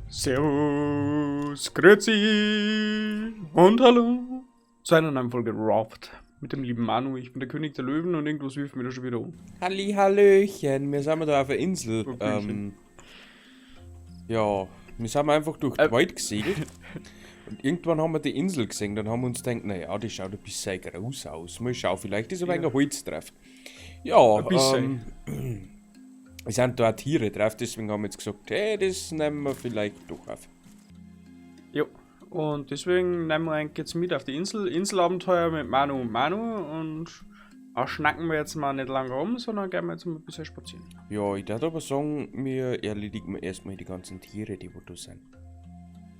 Servus, grüezi und hallo zu einer neuen Folge Robbed mit dem lieben Manu. Ich bin der König der Löwen und irgendwas wirft mir da schon wieder um. Hallöchen, wir sind da auf der Insel. Ja, wir sind einfach durch den Wald gesegelt. Und irgendwann haben wir die Insel gesehen. Dann haben wir uns gedacht, naja, die schaut ein bisschen groß aus. Mal schauen, vielleicht ist ein wenig ein Holz drauf. Ja, es sind da auch Tiere drauf, deswegen haben wir jetzt gesagt, hey, das nehmen wir vielleicht doch auf. Jo, und deswegen nehmen wir eigentlich jetzt mit auf die Insel. Inselabenteuer mit Manu und auch schnacken wir jetzt mal nicht lange rum, sondern gehen wir jetzt mal ein bisschen spazieren. Ja, ich würde aber sagen, wir erledigen erstmal die ganzen Tiere, die wo da sind.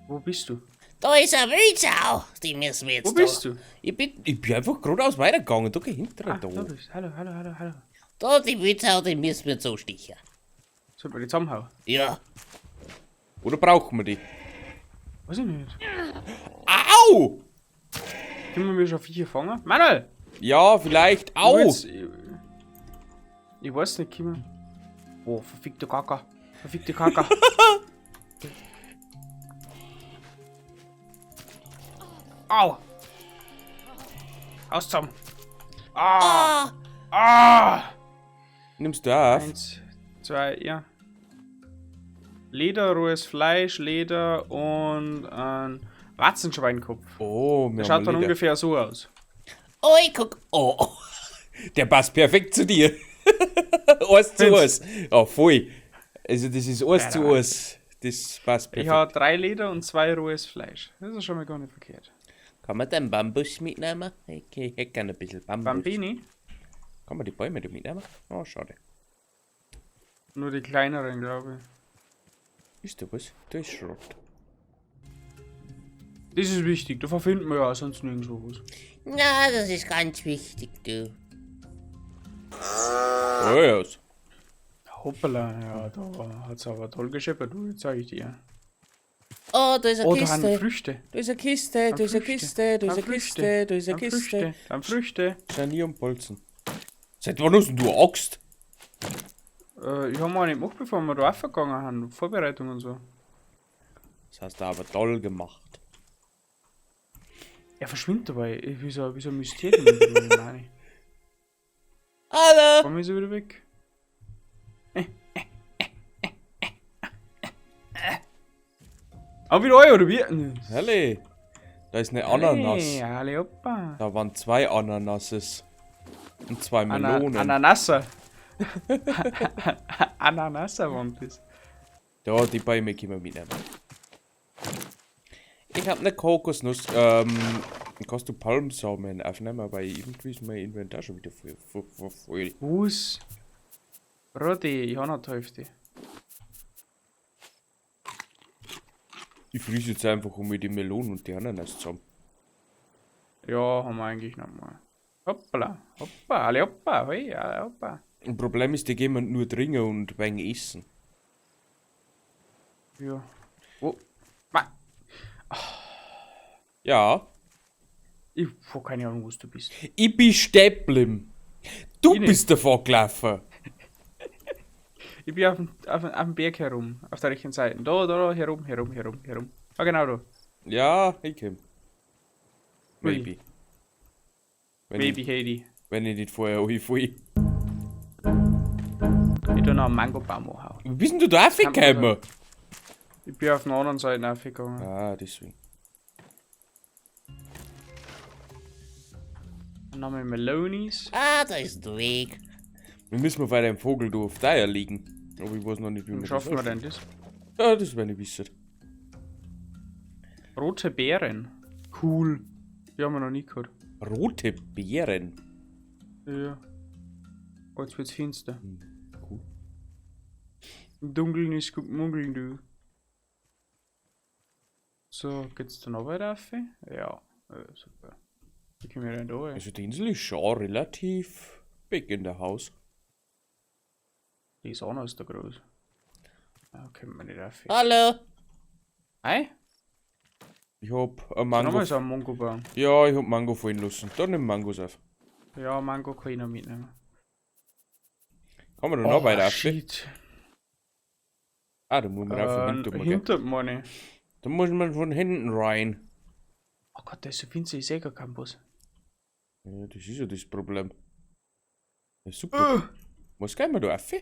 Wo bist du? Da ist eine Wildsau, die müssen wir jetzt Wo bist du? Ich bin einfach geradeaus weitergegangen, da geh hinterher Ah, da. da bist du. Hallo. Da, die Wildsau, die müssen wir jetzt anstechen. Sollen wir die zusammenhauen? Ja. Oder brauchen wir die? Weiß ich nicht. Au! Können wir schon Viecher fangen? Manuel! Ja, vielleicht. Du Au! willst- Ich weiß nicht, Kimmer. Oh, verfickte Kacke. Au! Aus zusammen. Ah! Nimmst du auf? 1, 2, ja. Leder, rohes Fleisch, Leder und ein Watzenschweinkopf. Oh, wir Der haben schaut dann Leder. ungefähr so aus. Oh, ich guck. Oh. Der passt perfekt zu dir. Eins zu eins. Ja, voll. Also das ist eins zu eins. Das passt Ich perfekt. habe 3 Leder und 2 rohes Fleisch. Das ist schon mal gar nicht verkehrt. Kann man den Bambus mitnehmen? Ich hätte gerne ein bisschen Bambus. Bambini? Kann man die Bäume da mitnehmen? Oh, schade. Nur die kleineren, glaube ich. Ist da was? Da ist Schrott. Das ist wichtig, da verfinden wir ja sonst nirgendwo was. Na, das ist ganz wichtig, du. Oh ja. Hoppala, ja, da hat's aber toll gescheppert, du, jetzt sag ich dir. Oh, da ist eine Oh, da haben Kiste. Früchte. Da ist eine Kiste, da ist eine Kiste, da ist eine Kiste, da ist eine Kiste. Dann Früchte. Scharnier und Bolzen. Seit wann hast denn du Axt? Ich habe mal nicht gemacht, bevor wir da aufgegangen haben. Vorbereitung und so. Das hast du aber toll gemacht. Er verschwindet dabei. Wie so ein Mysterium. Nein. Hallo. Komm ich so wieder weg? Auch wieder euch, oder wie? Halle, da ist eine Ananas. Hey, alle Opa. Da waren 2 Ananasses. Und 2 Melonen. Ananasser. Ananasser waren das. Ja, die Bäume können wir mitnehmen. Ich hab eine Kokosnuss. Kannst du Palmsamen aufnehmen, aber irgendwie ist mein Inventar schon wieder voll. Was? Rodi, ich habe noch die Hälfte. Ich fließe jetzt einfach um mit die Melonen und die Ananas zusammen. Ja, haben wir eigentlich noch mal. Hoppala, hoppa, alle hoppa, hey, alle hoppa. Ein Problem ist, die gehen wir nur trinken und wegen essen. Ja. Oh. Ma. Ja. Ich hab keine Ahnung, wo du bist. Ich bin Stäblim. Du Ich nicht. bist davon gelaufen. Ich bin auf dem Berg herum, auf der rechten Seite. Da, herum. Ah, genau da. Ja, ich komm. Ui. Maybe. Wenn Baby Ich, Heidi. wenn ich nicht vorher anfange. Ich tu noch einen Mangobaum anhauen. Wie bist denn du da aufgekommen? Ich bin auf der anderen Seite aufgegangen. Ah, deswegen. Dann haben wir Melonis. Ah, da ist der Weg. Wir müssen mal weiter im Vogel da auf Deier liegen. Aber ich weiß noch nicht, wie wir Wie das schaffen wir schaffen. denn das? Ja, das wäre nicht wissen. Rote Beeren. Cool. Die haben wir noch nie gehabt. Rote Beeren. Ja. Oh, jetzt wird's finster. Cool. Im Dunkeln ist gut munkeln, du. So, geht's dann noch weiter rauf? Ja, super. Wie können wir denn da hin? Also die Insel ist schon relativ big in der Haus. Die ist auch noch da groß. Da können wir nicht rauf. Hallo. Hey? Ich hab ein Mango. Mango. Nochmal so ein Mangobaum. Ja, ich hab Mango fallen lassen. Dann nimm Mangos auf. Ja, Mango kann ich noch mitnehmen. Kann man da noch weiter auf? Shit. Ah, da muss man auch von hinten gehen. Hinter meine. Da muss man von hinten rein. Oh Gott, der ist so winzig, ich sehe gar keinen Bus. Ja, das ist ja das Problem. Ja, super. Was gehen wir da auf?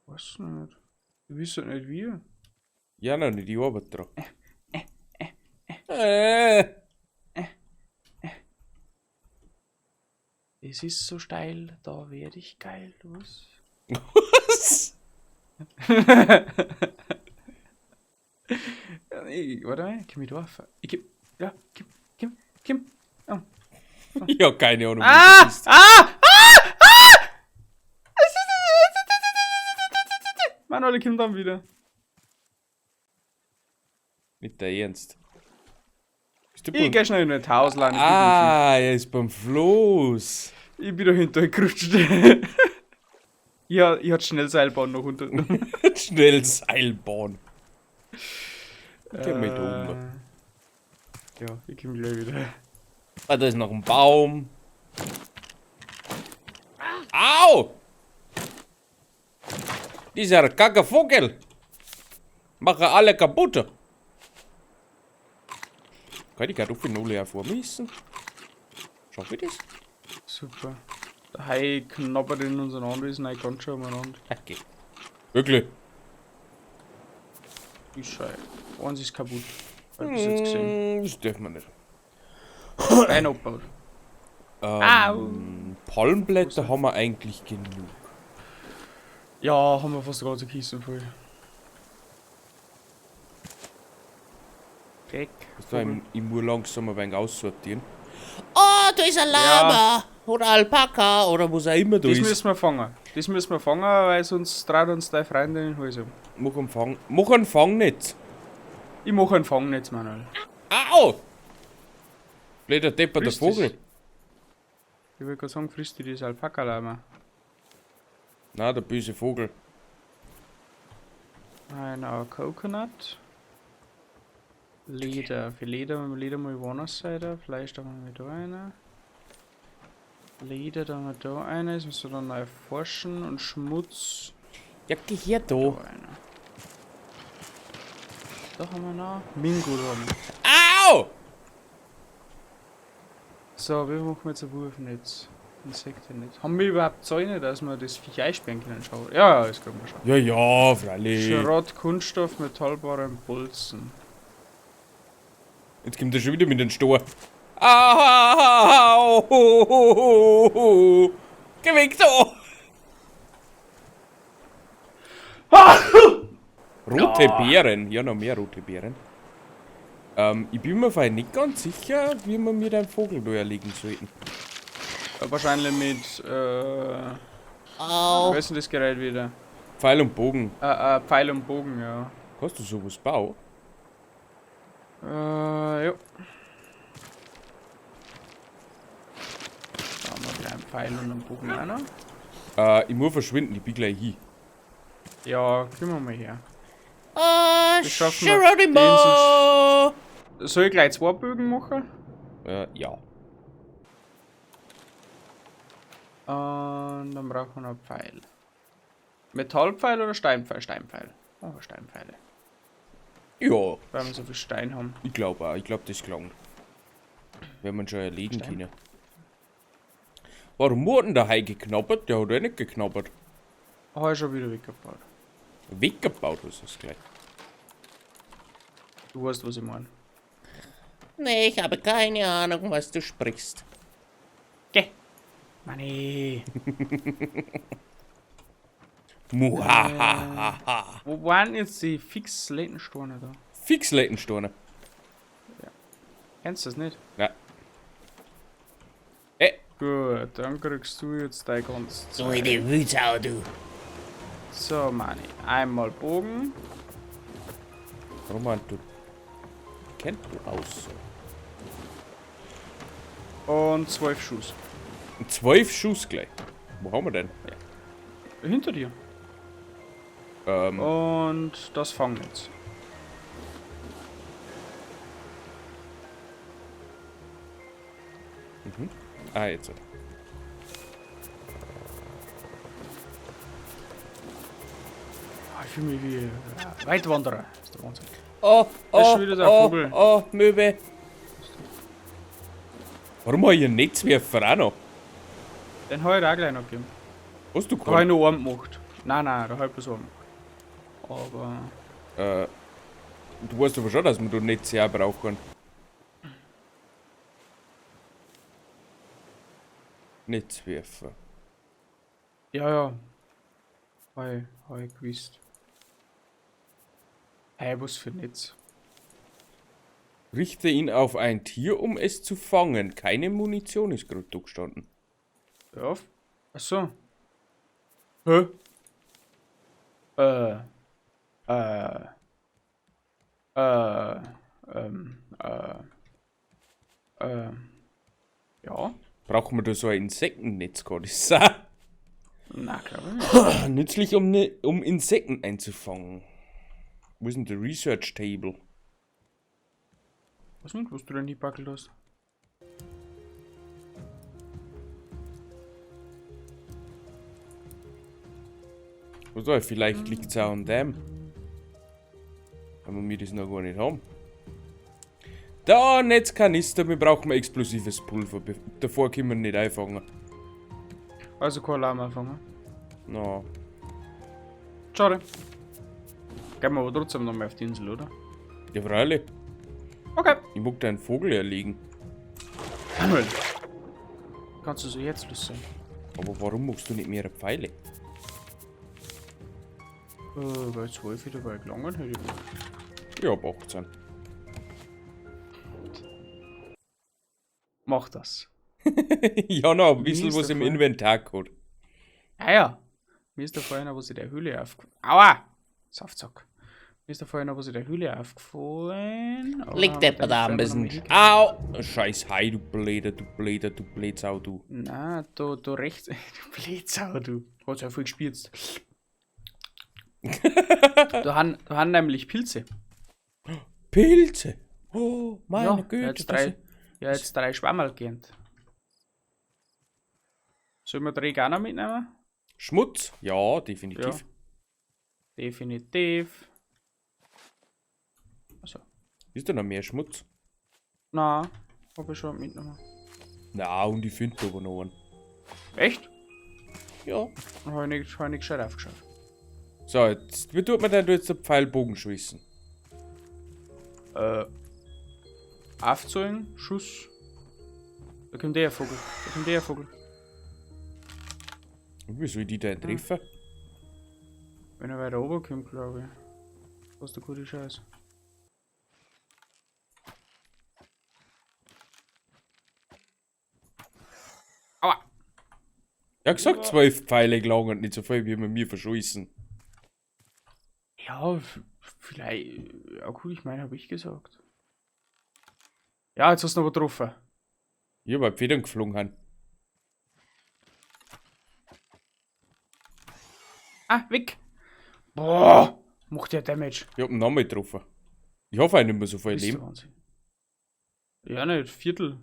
Weiß nicht. Ich weiß nicht wie. Ja, noch nicht, die Arbeit dran. Es ist so steil, da werde ich geil, was? Was? Warte mal, komm ich da auf? Ich geb, ja, Kim. Oh. Ich hab keine Ahnung, Ah! das ist. Manuel, komm dann wieder. Nicht der Ernst. Bist du Ich geh schnell in das Haus lang. er ist beim Floß. Ich bin da hinter gerutscht. Ja, ich hatte schnell Seilbahn noch unter. Schnell Seilbahn. Ich geh mit oben. Ja, ich komm gleich wieder. Ah, da ist noch ein Baum. Au! Dieser kacke Vogel. Mache alle kaputt. Kann ich Kartoffeln alle hervormissen? Schaff ich das? Super. Der Hai knabbert in unseren Anwesen rein, ganz schon umeinander. Okay. Wirklich? Ist scheiße. Eins ist kaputt. Hab ich bis jetzt gesehen. Das dürfen wir nicht. Rein abgebaut. Au! Palmblätter haben wir eigentlich genug. Ja, haben wir fast die ganze Kiste voll. Weg. Ich muss langsam ein wenig aussortieren. Oh, da ist ein Lama. Oder Alpaka. Oder was auch immer da Das ist. müssen wir fangen. Das müssen wir fangen, weil sonst traut uns deine Freundin in den Hals um. Mach einen Fangnetz. Ich mache ein Fangnetz, Manuel. Au! Blöder Depper, der Frisst Vogel. es? Ich will gerade sagen, frisst die das Alpaka-Lama. Na, der böse Vogel. Ein Coconut. Leder. Für Leder mal woanders sein. Fleisch da haben wir da eine. Leder da haben wir da eine. Das müssen wir dann neu forschen. Und Schmutz. Ja, geh her da. Da eine. Da haben wir noch. Mingo da haben wir. Au! So, wie machen wir jetzt ein Wurfnetz? Insektennetz. Haben wir überhaupt Zäune, dass wir das Viech einsperren können? Schau. Ja, das können wir schon. Ja, ja, freilich. Schrott, Kunststoff, metallbaren Bolzen. Jetzt kommt er schon wieder mit den Stor. Au! Geh weg da! Rote Beeren. Ja, noch mehr rote Beeren. Ich bin mir vorhin nicht ganz sicher, wie wir mit einem Vogel da erlegen sollten. Wahrscheinlich mit, Au. was ist denn das Gerät wieder? Pfeil und Bogen. Pfeil und Bogen, ja. Hast du sowas bauen? Ja. Da haben wir gleich einen Pfeil und einen Bogen auch noch. Ich muss verschwinden, ich bin gleich hin. Ja, gehen wir mal her. Oh, Das schaffen wir. Geronimo. Soll ich gleich 2 Bögen machen? Ja. Und dann brauchen wir noch einen Pfeil. Metallpfeil oder Steinpfeil? Steinpfeil. Oh, Steinpfeile. Ja, Weil wir so viel Stein haben. ich glaube auch. Ich glaube, das klang. Wenn man schon erlegen Stein. können. Warum wurde denn der Hai geknabbert? Der hat ja nicht geknabbert. Habe ich schon wieder weggebaut. Weggebaut hast du es gleich. Du weißt, was ich meine. Nee, ich habe keine Ahnung, was du sprichst. Geh. Manni. Muhahaha. Wo waren jetzt die fix Leitensteine da? Fix Leitensteine. Kennst du das nicht? Ja. Gut, dann kriegst du jetzt dein ganz Du in die Wütau, du. So, Manni. Einmal Bogen. Roman, du kennt du aus. Und 12 Schuss. 12 Schuss gleich. Wo haben wir denn? Hinter dir. Und das Fangnetz. Ah, jetzt. Ich fühle mich wie Weitwanderer. Das ist der Wahnsinn. Oh, Das ist oh, schon wieder der oh, Vogel. oh, Möwe. Warum habe ich einen Netzwerfer auch noch? Den habe ich dir auch gleich noch gegeben. Hast du Da habe ich keinen? noch einen gemacht. Nein, da habe ich bloß einen gemacht. Aber... Du weißt aber schon, dass man da nicht sehr brauchen kann. Netzwerfer. Ja. Habe ich gewusst. Hey, was für Netz? Richte ihn auf ein Tier, um es zu fangen. Keine Munition ist gerade da gestanden. Ja. Achso. Hä? Äh. Ja. Brauchen wir da so ein Insektennetz gerade? Ist das Na, glaube ich nicht. nützlich, um Insekten einzufangen. Wo ist denn der Research Table? Was nicht, was du denn nicht backelt hast? Oder vielleicht liegt es auch an dem. Aber wir das noch gar nicht haben. Da, Netzkanister, wir brauchen explosives Pulver. Davor können wir nicht einfangen. Also kein Alarm anfangen. No. Schade. Gehen wir aber trotzdem noch mal auf die Insel, oder? Ja, freilich. Okay. Ich mag da einen Vogel erlegen. Himmel. Kannst du so jetzt los sein? Aber warum machst du nicht mehr Pfeile? Weil 12 wieder bei gelangen hätte ich. Ja, ab 18. Mach das. Ja, noch ein bisschen Wie ist was der im Fall? Inventar gehabt. Ja. Mir ist da vorhin, wo sie der Höhle aufgefallen. Aua! Saftsack. Mir ist da vorhin, wo sie der Höhle aufgefallen. aber Liegt haben wir etwa den da ein Fernseher noch bisschen. nicht- Au! Scheiß Hai, du Blätsau, du. Na, da rechts. Du Blätsau, du. Hast ja voll gespürzt. da haben nämlich Pilze. Pilze! Oh, meine Ja, Güte. jetzt drei Schwammerl gehabt. Sollen wir drei auch noch mitnehmen? Schmutz? Ja, definitiv. Ja. Definitiv. Also, Ist da noch mehr Schmutz? na, hab ich schon mitgenommen. Na, und ich finde aber noch einen. Echt? Ja. Dann hab ich nicht gescheit aufgeschaut. So, jetzt, wie tut man denn da jetzt den Pfeilbogen schießen? Aufzählen, Schuss. Da kommt der Vogel. Und wie soll ich die denn treffen? Wenn er weiter oben kommt, glaube ich. Was der gute Scheiß. Aua! Ja, gesagt, 12 Pfeile gelangen und nicht so viel, wie wir mir verschießen. Ja, vielleicht. Ja gut, ich meine, habe ich gesagt. Ja, jetzt hast du noch was getroffen. Ja, weil die Federn geflogen haben. Ah, weg! Boah! Macht der Damage. Ich hab ihn nochmal getroffen. Ich hoffe, ich nicht mehr so viel Ist der Leben. Wahnsinn. Ja, nicht, Viertel.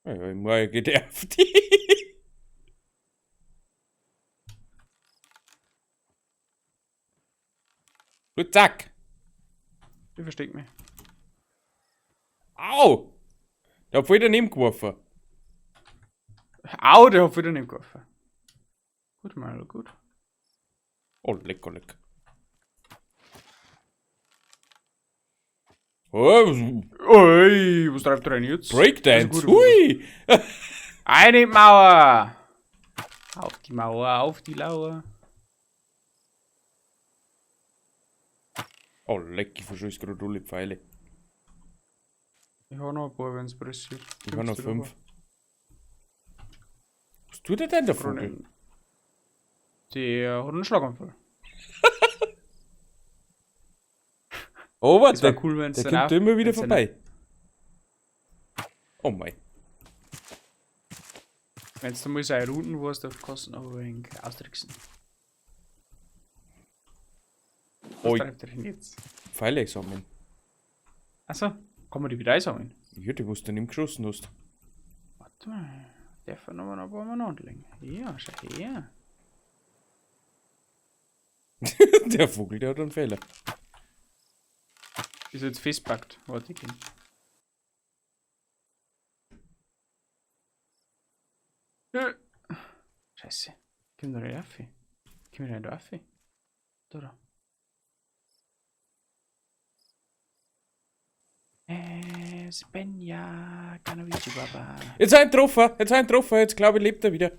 Ja, ja, ich muss ja genervt. Gut, zack. Der versteckt mich. Au! Der hat voll daneben geworfen. Au, der hat wieder nicht geworfen. Gut, mal, gut. Oh, lecker, lecker. Oh, Ui, was treibt der denn jetzt? Breakdance. Das ist ein guter Hui! Eine Mauer! Auf die Mauer, auf die Lauer. Oh, leck, ich verschieß gerade alle Pfeile. Ich habe noch ein paar, wenn es pressiert. Ich habe noch 5. Was tut er denn, der Vogel? Vogel. Der hat einen Schlaganfall. Oh, warte, Das wär cool, wenn's der dann kommt auch- immer wieder wenn's dann- vorbei. Oh mein. Wenn du mal seine Routen warst, dann kannst du noch ein wenig austricksen. Was Oi. treibt der denn jetzt? Pfeile sammeln. Achso, kann man die wieder einsammeln? Ja, die musst du nicht geschossen hast. Warte mal. Darf er noch ein paar Mal anlegen? Ja, schau her. Der Der Vogel, der hat einen Fehler. Ist jetzt festpackt. Warte, ich geh. Scheiße. Komm da nicht rauf. Komm da nicht rauf. Da. Svenja, Kanavici Baba. Jetzt ein Treffer, jetzt glaube ich, lebt er wieder.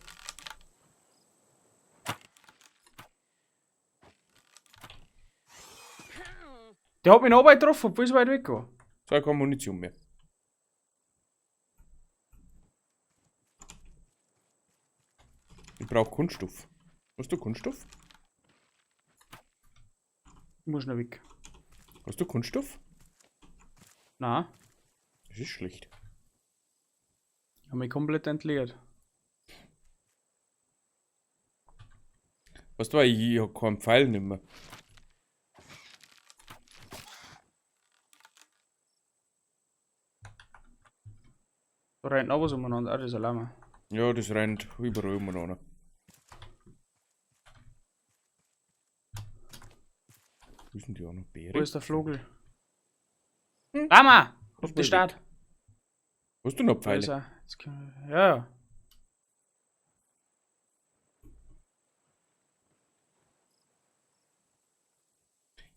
Der hat mich noch weit getroffen, wo ist weit weggegangen? So, keine Munition mehr. Ich brauche Kunststoff. Hast du Kunststoff? Ich muss noch weg. Hast du Kunststoff? Na, Das ist schlecht. ich habe mich komplett entleert. Weißt du, ich habe keinen Pfeil nicht mehr. Da rennt noch was umeinander. Ah, das ist ein Lama. Ja, das rennt überall umeinander. Wo ist denn die anderen Beere? Wo ist der Vogel? Lama! Auf der Stadt. Hast du noch Da ist Pfeile? er. Jetzt können wir, ja.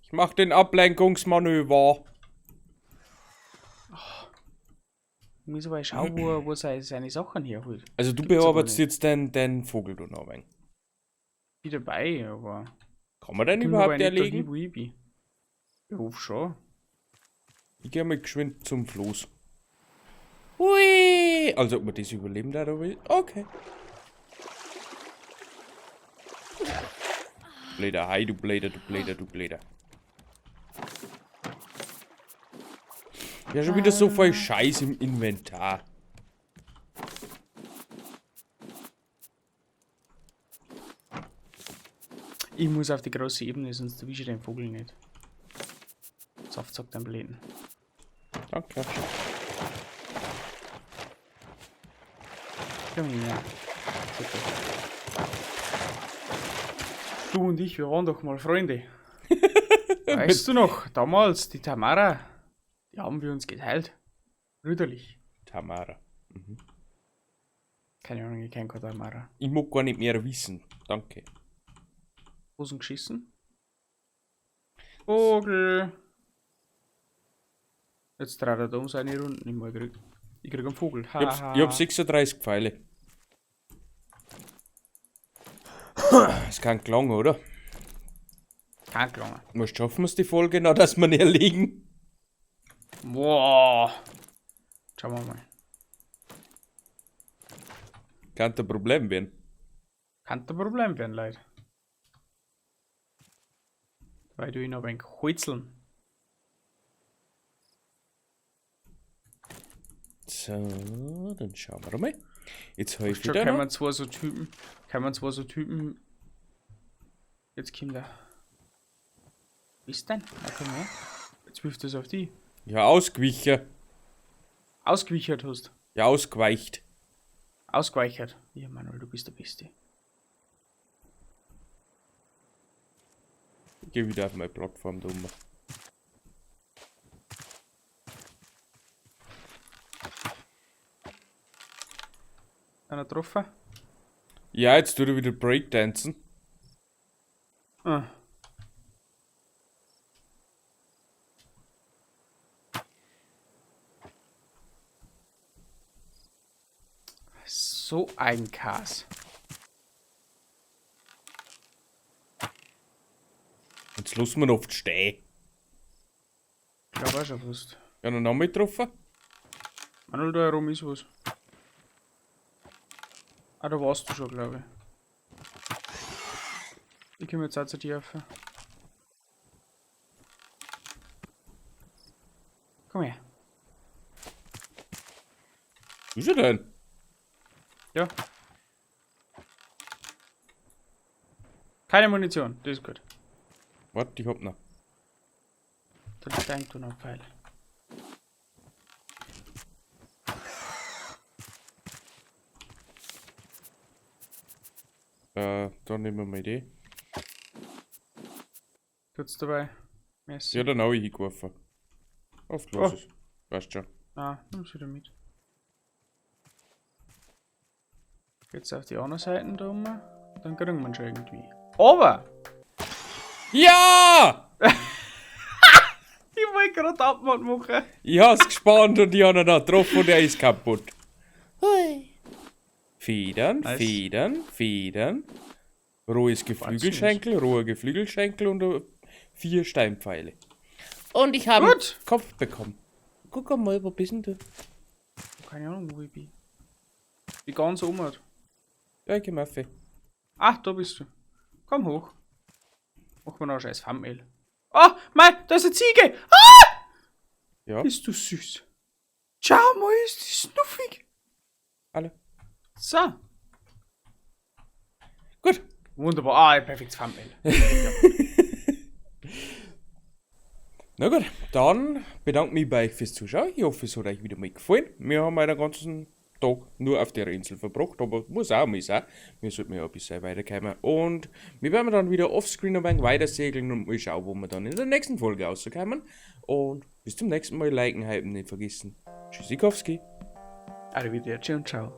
Ich mach den Ablenkungsmanöver. Wieso weil ich schau, wo seine Sachen herholt. Also du Gibt's aber bearbeitest nicht. jetzt den Vogel da noch ein wenig. Ich bin dabei, aber. Kann man den komm überhaupt dabei nicht dahin, erlegen? wo ich bin. Ich hoffe schon. Ich gehe mal geschwind zum Floß. Hui! Also ob man das überleben da will? Okay. Bläder, hi du Bläder, du Bläder, du Bläder. Ja, schon wieder so viel Scheiß im Inventar. Ich muss auf die große Ebene, sonst erwische ich den Vogel nicht. Saft sagt ein Bläden. Danke. Komm her. Super. Du und ich, wir waren doch mal Freunde. Weißt du noch, damals, die Tamara, die haben wir uns geteilt. Brüderlich. Tamara. Keine Ahnung, ich kenne keine Tamara. Ich mag gar nicht mehr wissen. Danke. Hosen geschissen? Vogel! Jetzt dreht er da um seine Runden immer. Ich krieg einen Vogel. Ich hab 36 Pfeile. Das kann klang, oder? Kein Klang. Was schaffen wir es die Folge noch, dass wir nicht liegen? Boah! Schauen wir mal. Kann ein Problem werden. Kann ein Problem werden, Leute. Weil du ihn aber ein wenig holzeln. So, dann schauen wir mal. Jetzt habe ich Schon wieder kann noch. man zwar so Typen. Jetzt kommt er. Bist denn? Na komm her. Jetzt wirft es auf die. Ja, ausgewichen. Ausgewichert hast. Ja, ausgeweicht. Ausgeweichert. Ja, Manuel, du bist der Beste. Ich gehe wieder auf meine Plattform da oben. Einer getroffen? Ja, jetzt tut er wieder Breakdancen. Ah. So ein Kass. Jetzt lassen wir ihn oft stehen. Ich glaube auch schon fast. Ja, noch einmal getroffen. Manuel, da herum ist was. Ah, da warst du schon, glaube ich. Ich komme jetzt auch zu dir auf. Komm her. Wo ist er denn? Ja. Keine Munition, das ist gut. Warte, ich hab noch. Da liegt irgendwo noch ein Pfeil. Dann nehmen wir mal die. Tut's dabei. Messi. Ja, dann auch hingeworfen. Auf Oh. los. Weißt schon. Ah, nimm's wieder mit. Jetzt auf die andere Seite da rum. Dann kriegen wir ihn schon irgendwie. Aber! Ja! Ich wollte gerade Abmord machen. Ich hab's gespannt und ich hab ihn noch getroffen und er ist kaputt. Hui. Federn, Nice. Federn, Federn. Rohes Geflügelschenkel, rohe Geflügelschenkel und 4 Steinpfeile. Und ich habe Gut! Kopf bekommen. Guck mal, wo bist denn du? Keine Ahnung, wo ich bin. Wie ganz um. Ja, ich geh Maffe. Ach, da bist du. Komm hoch. Mach mir noch ein scheiß Thumbnail. Ah, mei, da ist eine Ziege! Ah! Ja, Bist du süß. Schau mal, ist die schnuffig. alle. So. Gut. Wunderbar. Ah, ein perfektes Thumbnail. Na gut, dann bedanke mich bei euch fürs Zuschauen. Ich hoffe, es hat euch wieder mal gefallen. Wir haben einen ganzen Tag nur auf der Insel verbracht, aber muss auch mal sein. Wir sollten ja ein bisschen weiterkommen. Und wir werden dann wieder offscreen ein wenig weiter segeln und mal schauen, wo wir dann in der nächsten Folge rauskommen. Und bis zum nächsten Mal liken, hypen nicht vergessen. Tschüssikowski. Arrivederci und ciao.